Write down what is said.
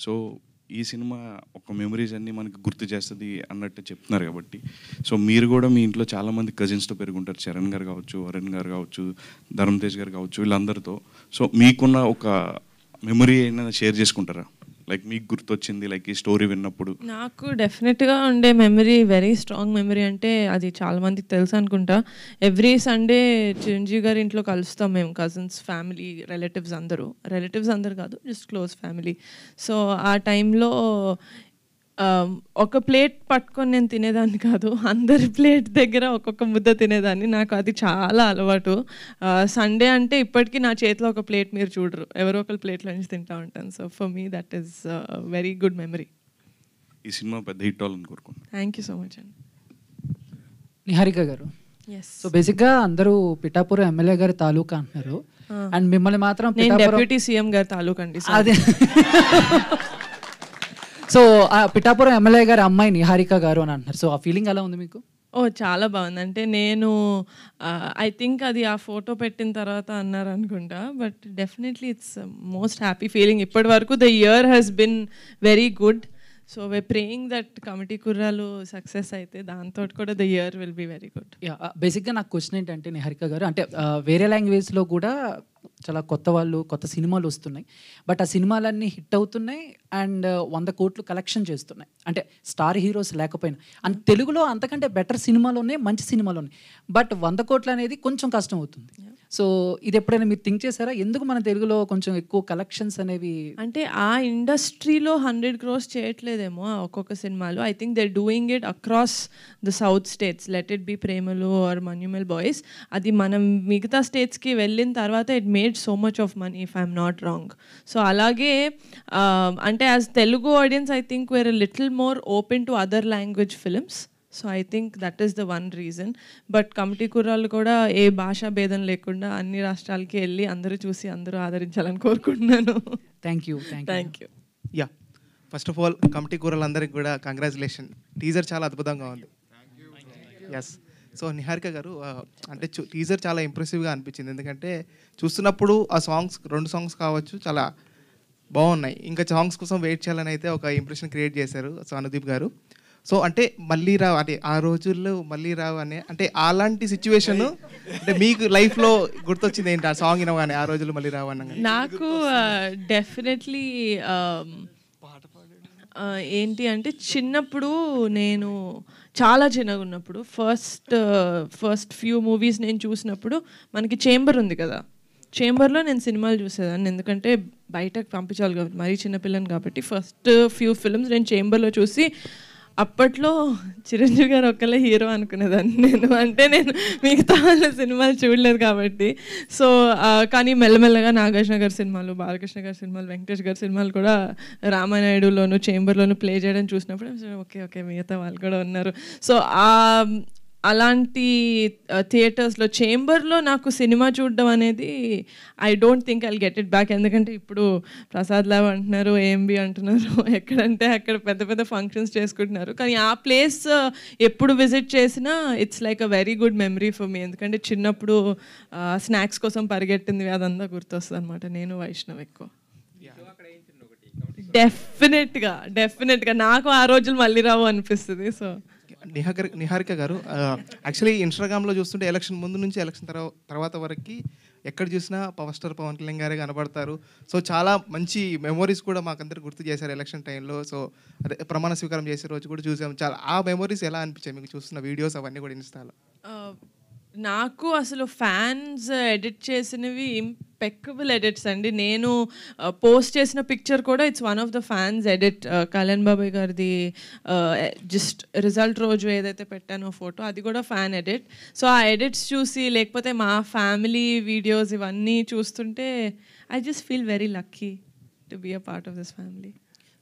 So ఈ cinema ఒక memories అన్నీ మనకి గుర్తు చేస్తుంది అన్నట్టు చెప్తున్నారు కాబట్టి, సో మీరు కూడా మీ ఇంట్లో చాలామంది కజిన్స్తో పెరుగుంటారు, చరణ్ గారు కావచ్చు, వరుణ్ గారు కావచ్చు, ధరమ్ తేజ్ గారు కావచ్చు, వీళ్ళందరితో. సో మీకున్న ఒక మెమరీ అయినా షేర్ చేసుకుంటారా? లైక్ మీకు గుర్తొచ్చింది లైక్ ఈ స్టోరీ విన్నప్పుడు. నాకు డెఫినెట్గా ఉండే మెమరీ, వెరీ స్ట్రాంగ్ మెమరీ అంటే అది చాలామందికి తెలుసు అనుకుంటా. ఎవ్రీ సండే చిరంజీవి గారి ఇంట్లో కలుస్తాం మేము, కజిన్స్, ఫ్యామిలీ, రిలేటివ్స్ అందరూ కాదు, జస్ట్ క్లోజ్ ఫ్యామిలీ. సో ఆ టైంలో ఒక ప్లేట్ పట్టుకొని నేను తినేదాన్ని కాదు, అందరి ప్లేట్ దగ్గర ఒక్కొక్క ముద్ద తినేదాన్ని. నాకు అది చాలా అలవాటు. సండే అంటే ఇప్పటికీ నా చేతిలో ఒక ప్లేట్ మీరు చూడరు, ఎవరో ఒకరి ప్లేట్లో నుంచి తింటూ ఉంటాను. So for me that is very good memory. ఈ సినిమా పెద్ద హిట్ అవ్వాలని కోరుకుంటున్నాను. థ్యాంక్ యూ సో మచ్ అండి. నిహారిక గారు, సో బేసిక్గా అందరూ పిఠాపురం ఎమ్మెల్యే గారి తాలూకా అంటున్నారు, అండ్ మిమ్మల్ని మాత్రం డిప్యూటీ సీఎం గారి తాలూకా అండి. అదే సో పిఠాపురం ఎమ్మెల్యే గారి అమ్మాయి నిహారిక గారు అని అంటున్నారు. సో ఆ ఫీలింగ్ ఎలా ఉంది మీకు? చాలా బాగుంది. అంటే నేను ఐ థింక్ అది ఆ ఫోటో పెట్టిన తర్వాత అన్నారు అనుకుంటా, but definitely it's most happy feeling. ఇప్పటి వరకు the year has been very good. So we praying that committee కుర్రాలు సక్సెస్ అయితే దాంతో కూడా the year will be very good. బేసిక్గా నాకు క్వశ్చన్ ఏంటంటే నిహారిక గారు, అంటే వేరే లాంగ్వేజ్లో కూడా చాలా కొత్త సినిమాలు వస్తున్నాయి, బట్ ఆ సినిమాలన్నీ హిట్ అవుతున్నాయి అండ్ 100 కోట్లు కలెక్షన్ చేస్తున్నాయి, అంటే స్టార్ హీరోస్ లేకపోయినా. అండ్ తెలుగులో అంతకంటే బెటర్ సినిమాలు ఉన్నాయి, మంచి సినిమాలు ఉన్నాయి, బట్ 100 కోట్లు అనేది కొంచెం కష్టం అవుతుంది. సో ఇది ఎప్పుడైనా మీరు థింక్ చేశారా, ఎందుకు మన తెలుగులో కొంచెం ఎక్కువ కలెక్షన్స్ అనేవి? అంటే ఆ ఇండస్ట్రీలో 100 crores చేయట్లేదేమో ఒక్కొక్క సినిమాలు. I think they doing it across the south states, let it be Premalu or Manjummel boys. అది మనం మిగతా స్టేట్స్కి వెళ్ళిన తర్వాత it made so much of money, if I'm not wrong. So అలాగే అంటే as Telugu audience I think we're little more open to other language films. So I think that is the one reason. But committee కుర్రాళ్ళు కూడా ఏ భాషా భేదం లేకుండా అన్ని రాష్ట్రాలకి వెళ్ళి అందరూ చూసి అందరూ ఆదరించాలని కోరుకుంటున్నాను. Thank you. Yeah, first of all committee కుర్రాళ్ళందరికీ కూడా కంగ్రాచులేషన్. టీజర్ చాలా అద్భుతంగా ఉంది. ఎస్. సో నిహారిక గారు, అంటే టీజర్ చాలా ఇంప్రెసివ్గా అనిపించింది, ఎందుకంటే చూస్తున్నప్పుడు ఆ సాంగ్స్ 2 సాంగ్స్ కావచ్చు చాలా బాగున్నాయి. ఇంకా సాంగ్స్ కోసం వెయిట్ చేయాలని అయితే ఒక ఇంప్రెషన్ క్రియేట్ చేశారు సో అనుదీప్ గారు. సో అంటే మళ్ళీ రావు, అంటే ఆ రోజుల్లో మళ్ళీ రావు అనే, అంటే అలాంటి సిచ్యువేషన్ అంటే మీకు లైఫ్లో గుర్తొచ్చింది ఏంటి ఆ సాంగ్ వినగానే, ఆ రోజుల్లో మళ్ళీ రావు అన్న? నాకు డెఫినెట్లీ ఏంటి అంటే చిన్నప్పుడు, నేను చాలా చిన్నగా ఉన్నప్పుడు ఫస్ట్ ఫ్యూ మూవీస్ నేను చూసినప్పుడు మనకి చేంబర్ ఉంది కదా, చేంబర్లో నేను సినిమాలు చూసేదాన్ని, ఎందుకంటే బయటకు పంపించాలి కాబట్టి, మరీ చిన్నపిల్లని కాబట్టి. ఫస్ట్ ఫ్యూ ఫిల్మ్స్ నేను చేంబర్లో చూసి, అప్పట్లో చిరంజీవి గారు ఒక్కలే హీరో అనుకునేదాన్ని నేను, అంటే నేను మిగతా వాళ్ళ సినిమాలు చూడలేదు కాబట్టి. సో కానీ మెల్లమెల్లగా నాగార్జున గారి సినిమాలు, బాలకృష్ణ గారి సినిమాలు, వెంకటేష్ గారి సినిమాలు కూడా రామానాయుడులోను చేంబర్లోను ప్లే చేయడం చూసినప్పుడు ఓకే మిగతా వాళ్ళు కూడా ఉన్నారు. సో అలాంటి థియేటర్స్లో, చేంబర్లో నాకు సినిమా చూడడం అనేది I don't think I'll get it back. ఎందుకంటే ఇప్పుడు ప్రసాద్ ల్యాబ్ అంటున్నారు, ఏఎంబి అంటున్నారు, ఎక్కడంటే అక్కడ పెద్ద పెద్ద ఫంక్షన్స్ చేసుకుంటున్నారు. కానీ ఆ ప్లేస్ ఎప్పుడు విజిట్ చేసినా it's like a very good memory for me. ఎందుకంటే చిన్నప్పుడు స్నాక్స్ కోసం పరిగెట్టింది అదంతా గుర్తొస్తుంది అనమాట. నేను వైష్ణవ్ ఎక్కువ. డెఫినెట్గా నాకు ఆ రోజులు మళ్ళీ రావు అనిపిస్తుంది. సో నిహారిక గారు, యాక్చువల్లీ ఇన్స్టాగ్రామ్లో చూస్తుంటే ఎలక్షన్ ముందు నుంచి ఎలక్షన్ తర్వాత వరకు ఎక్కడ చూసినా పవర్ స్టార్ పవన్ కళ్యాణ్ గారే కనబడతారు. సో చాలా మంచి మెమోరీస్ కూడా మాకందరికి గుర్తు చేశారు ఎలక్షన్ టైంలో. సో అదే ప్రమాణ స్వీకారం చేసే రోజు కూడా చూసాము. చాలా ఆ మెమోరీస్ ఎలా అనిపించాయి మీకు చూస్తున్న వీడియోస్ అవన్నీ కూడా ఇన్స్టాలో? నాకు అసలు ఫ్యాన్స్ ఎడిట్ చేసినవి ఇంపెక్కబుల్ ఎడిట్స్ అండి. నేను పోస్ట్ చేసిన పిక్చర్ కూడా it's one of the fans edit. Kalyan బాబాయ్ గారిది జస్ట్ రిజల్ట్ రోజు ఏదైతే పెట్టానో ఫోటో, అది కూడా ఫ్యాన్ ఎడిట్. సో ఆ ఎడిట్స్ చూసి, లేకపోతే మా ఫ్యామిలీ వీడియోస్ ఇవన్నీ చూస్తుంటే I just feel very lucky to be a part of this family.